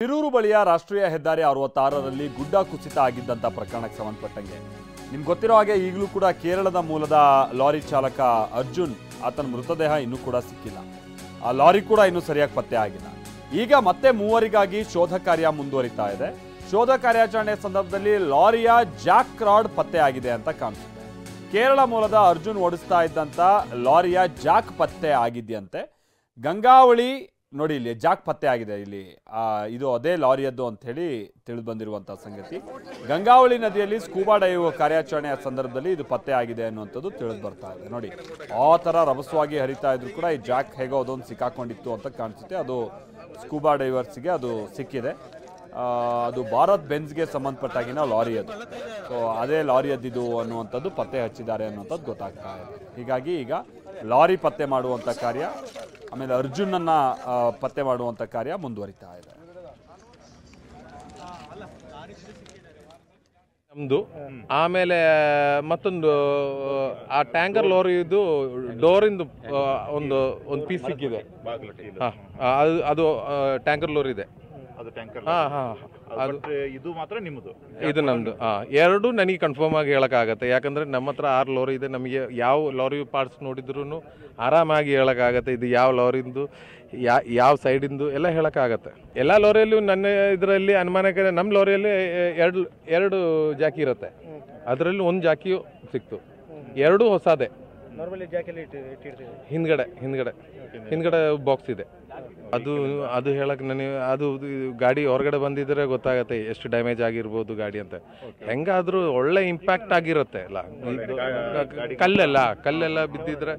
ಶಿರೂರು ಬಳಿಯ ರಾಷ್ಟ್ರೀಯ ಹೆದ್ದಾರಿ 66ರಲ್ಲಿ ಗುಡ್ಡ ಕುಸಿತ ಆಗಿದ್ದಂಥ ಪ್ರಕರಣಕ್ಕೆ ಸಂಬಂಧಪಟ್ಟಂಗೆ ನಿಮ್ಗೆ ಗೊತ್ತಿರೋ ಹಾಗೆ ಈಗಲೂ ಕೂಡ ಕೇರಳದ ಮೂಲದ ಲಾರಿ ಚಾಲಕ ಅರ್ಜುನ್ ಆತನ ಮೃತದೇಹ ಇನ್ನೂ ಕೂಡ ಸಿಕ್ಕಿಲ್ಲ. ಆ ಲಾರಿ ಕೂಡ ಇನ್ನೂ ಸರಿಯಾಗಿ ಪತ್ತೆ ಆಗಿಲ್ಲ. ಈಗ ಮತ್ತೆ ಮೂವರಿಗಾಗಿ ಶೋಧ ಕಾರ್ಯ ಮುಂದುವರಿತಾ ಇದೆ. ಶೋಧ ಕಾರ್ಯಾಚರಣೆ ಸಂದರ್ಭದಲ್ಲಿ ಲಾರಿಯ ಜಾಕ್ ರಾಡ್ ಪತ್ತೆ ಆಗಿದೆ ಅಂತ ಕಾಣಿಸುತ್ತೆ. ಕೇರಳ ಮೂಲದ ಅರ್ಜುನ್ ಓಡಿಸ್ತಾ ಇದ್ದಂಥ ಲಾರಿಯ ಜಾಕ್ ಪತ್ತೆ ಆಗಿದೆಯಂತೆ. ಗಂಗಾವಳಿ ನೋಡಿ, ಇಲ್ಲಿ ಜಾಕ್ ಪತ್ತೆ ಆಗಿದೆ. ಇಲ್ಲಿ ಇದು ಅದೇ ಲಾರಿಯದ್ದು ಅಂತ ಹೇಳಿ ತಿಳಿದು ಬಂದಿರುವಂಥ ಸಂಗತಿ. ಗಂಗಾವಳಿ ನದಿಯಲ್ಲಿ ಸ್ಕೂಬಾ ಡೈವ್ ಕಾರ್ಯಾಚರಣೆಯ ಸಂದರ್ಭದಲ್ಲಿ ಇದು ಪತ್ತೆ ಆಗಿದೆ ಅನ್ನುವಂಥದ್ದು ತಿಳಿದು ಬರ್ತಾ ಇದೆ. ನೋಡಿ, ಆ ಥರ ರಭಸವಾಗಿ ಹರಿತಾ ಇದ್ರು ಕೂಡ ಈ ಜಾಕ್ ಹೇಗೋ ಅದೊಂದು ಸಿಕ್ಕಾಕೊಂಡಿತ್ತು ಅಂತ ಕಾಣಿಸುತ್ತೆ. ಅದು ಸ್ಕೂಬಾ ಡೈವರ್ಸ್ಗೆ ಅದು ಸಿಕ್ಕಿದೆ. ಅದು ಭಾರತ್ ಬೆನ್ಸ್ಗೆ ಸಂಬಂಧಪಟ್ಟಾಗಿನ ಲಾರಿ ಅದು. ಸೊ ಅದೇ ಲಾರಿಯದ್ದಿದು ಅನ್ನುವಂಥದ್ದು ಪತ್ತೆ ಹಚ್ಚಿದ್ದಾರೆ ಅನ್ನುವಂಥದ್ದು ಗೊತ್ತಾಗ್ತಾ ಇದೆ. ಹೀಗಾಗಿ ಈಗ ಲಾರಿ ಪತ್ತೆ ಮಾಡುವಂಥ ಕಾರ್ಯ, ಆಮೇಲೆ ಅರ್ಜುನನ್ನ ಪತ್ತೆ ಮಾಡುವಂಥ ಕಾರ್ಯ ಮುಂದುವರಿತಾ ಇದೆ. ನಮ್ದು ಆಮೇಲೆ ಮತ್ತೊಂದು ಆ ಟ್ಯಾಂಕರ್ ಲಾರಿದು ಡೋರಿಂದು ಒಂದು ಪೀಸ್ ಸಿಕ್ಕಿದೆ. ಅದು ಟ್ಯಾಂಕರ್ ಲಾರಿ ಇದೆ. ಇದು ಮಾತ್ರ ನಿಮ್ಮದು, ಇದು ನಮ್ದು. ಎರಡು ನನಗೆ ಕನ್ಫರ್ಮ್ ಆಗಿ ಹೇಳಕ್ಕಾಗತ್ತೆ, ಯಾಕಂದ್ರೆ ನಮ್ಮ ಹತ್ರ 6 ಲಾರಿ ಇದೆ. ನಮಗೆ ಯಾವ ಲಾರಿ ಪಾರ್ಟ್ಸ್ ನೋಡಿದ್ರು ಆರಾಮಾಗಿ ಹೇಳಕ್ಕಾಗತ್ತೆ ಇದು ಯಾವ ಲಾರಿಂದು ಯಾವ ಸೈಡಿಂದು ಎಲ್ಲ ಹೇಳಕ್ಕಾಗತ್ತೆ. ಎಲ್ಲ ಲಾರಿಯಲ್ಲೂ ನನ್ನ ಇದರಲ್ಲಿ ಅನುಮಾನಕ್ಕೆ ನಮ್ಮ ಲಾರಿಯಲ್ಲಿ ಎರಡು ಜಾಕಿ ಇರುತ್ತೆ. ಅದರಲ್ಲಿ ಒಂದು ಜಾಕಿಯು ಸಿಕ್ತು, ಎರಡು ಹೊಸದೇ. ಹಿಂದ್ಗಡೆ ಬಾಕ್ಸ್ ಇದೆ. ಅದು ಹೇಳಕ್ ನನಗೆ ಅದು ಗಾಡಿ ಹೊರಗಡೆ ಬಂದಿದ್ರೆ ಗೊತ್ತಾಗತ್ತೆ ಎಷ್ಟು ಡ್ಯಾಮೇಜ್ ಆಗಿರ್ಬೋದು ಗಾಡಿ ಅಂತ. ಹೆಂಗಾದ್ರೂ ಒಳ್ಳೆ ಇಂಪ್ಯಾಕ್ಟ್ ಆಗಿರುತ್ತೆ ಅಲ್ಲ, ಕಲ್ಲೆಲ್ಲ ಬಿದ್ದಿದ್ರೆ.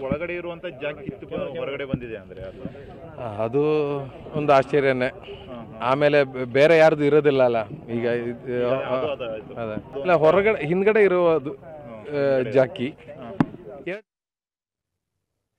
ಒಳಗಡೆ ಇರುವಂತ ಜಾಕ್ ಹೊರಗಡೆ ಬಂದಿದೆ ಅಂದ್ರೆ ಅದು ಒಂದು ಆಶ್ಚರ್ಯನೇ. ಆಮೇಲೆ ಬೇರೆ ಯಾರ್ದು ಇರೋದಿಲ್ಲ ಅಲ್ಲ ಈಗ. ಅದೇ ಇಲ್ಲ, ಹಿಂದ್ಗಡೆ ಇರೋದು ಜಾಕಿ